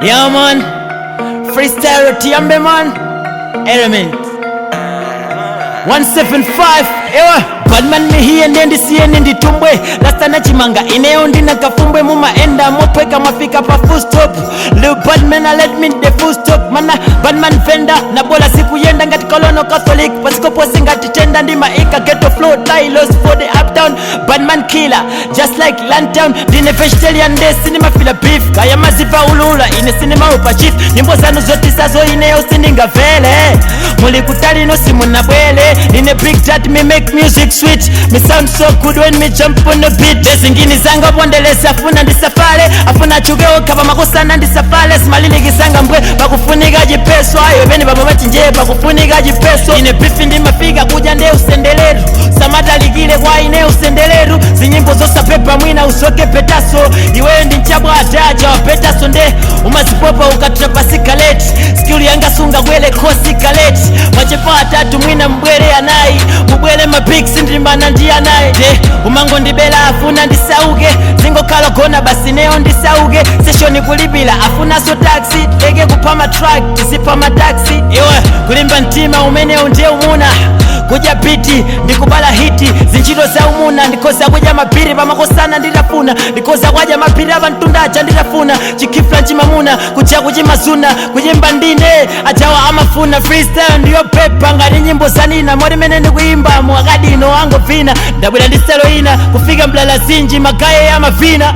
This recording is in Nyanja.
Yeah man, freestyle tiambe man, element 175, ewa Badman me here ndendi siye nindi tumbwe Lasta na chimanga ineo ndina kafumbwe Muma enda mopweka mafika pa full stop Lil Badman a let me the full stop Mana Badman venda na bola siku yenda ngati kolono Catholic Pasiko pose ngati tenda ndi maika Ghetto flow Tylos for the uptown Badman killer, just like Lantern Dine vegetarian day cinema fila beef Kaya maziva ulula ine cinema upa chief Nyimbo zanu zoti sazo ineo sininga vele Muli kutali no simu na bwele Nine big chat me make music switch Me sound so good when me jump on the beat Desingini zanga bondelesi afuna ndi safale Afuna chugeo kaba makosana ndi safale Smalini kisanga mbwe pakufunika jipeso Ayo beni baba machinje pakufunika jipeso Ine bifi ndi mafiga kuja nde usendeleru Samata ligile kwa ine usendeleru Zinyimbo zosa pepa mwina usoke petaso Iwe ndi nchabwa ataja wa petaso nde Umazipopa ukatrapa sikaleti Skill yanga sunga kwele kosi kaleti Machepa atatu mwina mbwele anai Mbwele mabig sindrimana ndi anai De umango ndibela afuna ndisauge Zingo kalo kona basi neo ndisauge Session kulibila afuna so taxi Lege kupama track tisipa mataxi Iwe kulimba ntima umene unde umuna Kuja biti ndikubala hiti Zinchito za umuna ndikoza kuja mapiri Pamakosana ndirafuna ndikoza kuja mapiri Avantundacha ndirafuna chikifla nchimamuna Kucha kuchimazuna kujimba ndine Achawa amafuna freestyle ndiyo pepa Ngani nyimbo zanina Mori mene ndikuimba Mwakadino wango vina Ndabwila ndiselo ina Kufika mblala zinji magaye ya mavina